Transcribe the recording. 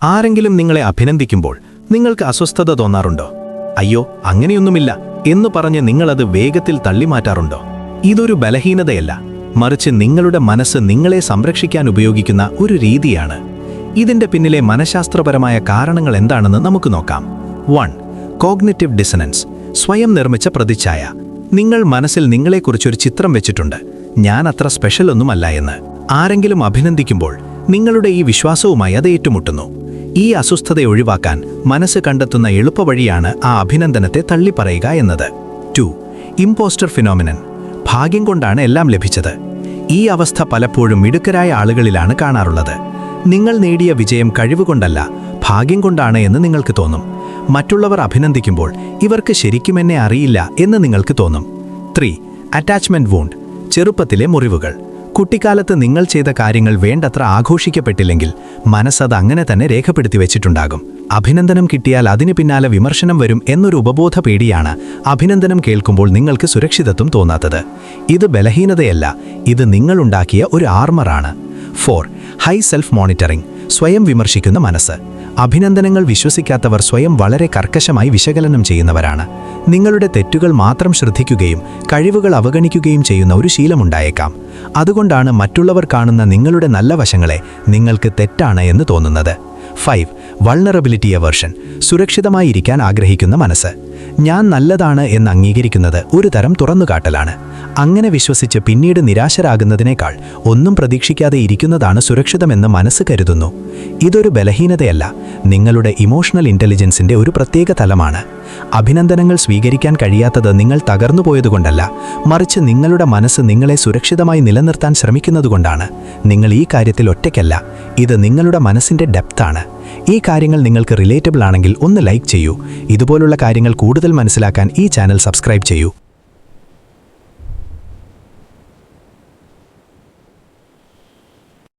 ആരെങ്കിലും നിങ്ങളെ അഭിനന്ദിക്കുമ്പോൾ നിങ്ങൾക്ക് അസ്വസ്ഥത തോന്നാറുണ്ടോ? അയ്യോ, അങ്ങനെയൊന്നുമില്ല എന്നു പറഞ്ഞ് നിങ്ങളത് വേഗത്തിൽ തള്ളിമാറ്റാറുണ്ടോ? ഇതൊരു ബലഹീനതയല്ല, മറിച്ച് നിങ്ങളുടെ മനസ്സ് നിങ്ങളെ സംരക്ഷിക്കാൻ ഉപയോഗിക്കുന്ന ഒരു രീതിയാണ്. ഇതിന്റെ പിന്നിലെ മനഃശാസ്ത്രപരമായ കാരണങ്ങൾ എന്താണെന്ന് നമുക്ക് നോക്കാം. 1. കോഗ്നിറ്റീവ് ഡിസനൻസ്, സ്വയം നിർമ്മിച്ച പ്രതിച്ഛായ. നിങ്ങൾ മനസ്സിൽ നിങ്ങളെക്കുറിച്ചൊരു ചിത്രം വെച്ചിട്ടുണ്ട്, ഞാൻ അത്ര സ്പെഷ്യൽ ഒന്നുമല്ല എന്ന്. ആരെങ്കിലും അഭിനന്ദിക്കുമ്പോൾ നിങ്ങളുടെ ഈ വിശ്വാസവുമായി അത് ഏറ്റുമുട്ടുന്നു. ഈ അസ്വസ്ഥത ഒഴിവാക്കാൻ മനസ്സ് കണ്ടെത്തുന്ന എളുപ്പവഴിയാണ് ആ അഭിനന്ദനത്തെ തള്ളിപ്പറയുക എന്നത്. 2. ഇംപോസ്റ്റർ ഫിനോമിനൻ, ഭാഗ്യം കൊണ്ടാണ് എല്ലാം ലഭിച്ചത്. ഈ അവസ്ഥ പലപ്പോഴും മിടുക്കരായ ആളുകളിലാണ് കാണാറുള്ളത്. നിങ്ങൾ നേടിയ വിജയം കഴിവുകൊണ്ടല്ല, ഭാഗ്യം കൊണ്ടാണ് എന്ന് നിങ്ങൾക്ക് തോന്നും. മറ്റുള്ളവർ അഭിനന്ദിക്കുമ്പോൾ ഇവർക്ക് ശരിക്കും എന്നെ അറിയില്ല എന്ന് നിങ്ങൾക്ക് തോന്നും. 3. അറ്റാച്ച്മെന്റ് വൂണ്ട്, ചെറുപ്പത്തിലെ മുറിവുകൾ. കുട്ടിക്കാലത്ത് നിങ്ങൾ ചെയ്ത കാര്യങ്ങൾ വേണ്ടത്ര ആഘോഷിക്കപ്പെട്ടില്ലെങ്കിൽ മനസ്സത് അങ്ങനെ തന്നെ രേഖപ്പെടുത്തി വെച്ചിട്ടുണ്ടാകും. അഭിനന്ദനം കിട്ടിയാൽ അതിനു പിന്നാലെ വിമർശനം വരും എന്നൊരു ഉപബോധ പേടിയാണ് അഭിനന്ദനം കേൾക്കുമ്പോൾ നിങ്ങൾക്ക് സുരക്ഷിതത്വം തോന്നാത്തത്. ഇത് ബലഹീനതയല്ല, ഇത് നിങ്ങളുണ്ടാക്കിയ ഒരു ആർമറാണ്. 4. ഹൈ സെൽഫ് മോണിറ്ററിംഗ്, സ്വയം വിമർശിക്കുന്ന മനസ്സ്. അഭിനന്ദനങ്ങൾ വിശ്വസിക്കാത്തവർ സ്വയം വളരെ കർക്കശമായി വിശകലനം ചെയ്യുന്നവരാണ്. നിങ്ങളുടെ തെറ്റുകൾ മാത്രം ശ്രദ്ധിക്കുകയും കഴിവുകൾ അവഗണിക്കുകയും ചെയ്യുന്ന ഒരു ശീലമുണ്ടായേക്കാം. അതുകൊണ്ടാണ് മറ്റുള്ളവർ കാണുന്ന നിങ്ങളുടെ നല്ല വശങ്ങളെ നിങ്ങൾക്ക് തെറ്റാണ് എന്ന് തോന്നുന്നത്. 5. വൾണറബിലിറ്റി അവേർഷൻ, സുരക്ഷിതമായിരിക്കാൻ ആഗ്രഹിക്കുന്ന മനസ്സ്. ഞാൻ നല്ലതാണ് എന്ന് അംഗീകരിക്കുന്നത് ഒരു തരം തുറന്നുകാട്ടലാണ്. അങ്ങനെ വിശ്വസിച്ച് പിന്നീട് നിരാശരാകുന്നതിനേക്കാൾ ഒന്നും പ്രതീക്ഷിക്കാതെ ഇരിക്കുന്നതാണ് സുരക്ഷിതമെന്ന് മനസ്സ് കരുതുന്നു. ഇതൊരു ബലഹീനതയല്ല, നിങ്ങളുടെ ഇമോഷണൽ ഇൻ്റലിജൻസിൻ്റെ ഒരു പ്രത്യേക തലമാണ്. അഭിനന്ദനങ്ങൾ സ്വീകരിക്കാൻ കഴിയാത്തത് നിങ്ങൾ തകർന്നുപോയതുകൊണ്ടല്ല, മറിച്ച് നിങ്ങളുടെ മനസ്സ് നിങ്ങളെ സുരക്ഷിതമായി നിലനിർത്താൻ ശ്രമിക്കുന്നതുകൊണ്ടാണ്. നിങ്ങൾ ഈ കാര്യത്തിൽ ഒറ്റയ്ക്കല്ല, ഇത് നിങ്ങളുടെ മനസ്സിൻ്റെ ഡെപ്താണ്. ഈ കാര്യങ്ങൾ നിങ്ങൾക്ക് റിലേറ്റബിൾ ആണെങ്കിൽ ഒന്ന് ലൈക്ക് ചെയ്യൂ. ഇതുപോലുള്ള കാര്യങ്ങൾ കൂടുതൽ മനസ്സിലാക്കാൻ ഈ ചാനൽ സബ്സ്ക്രൈബ് ചെയ്യൂ.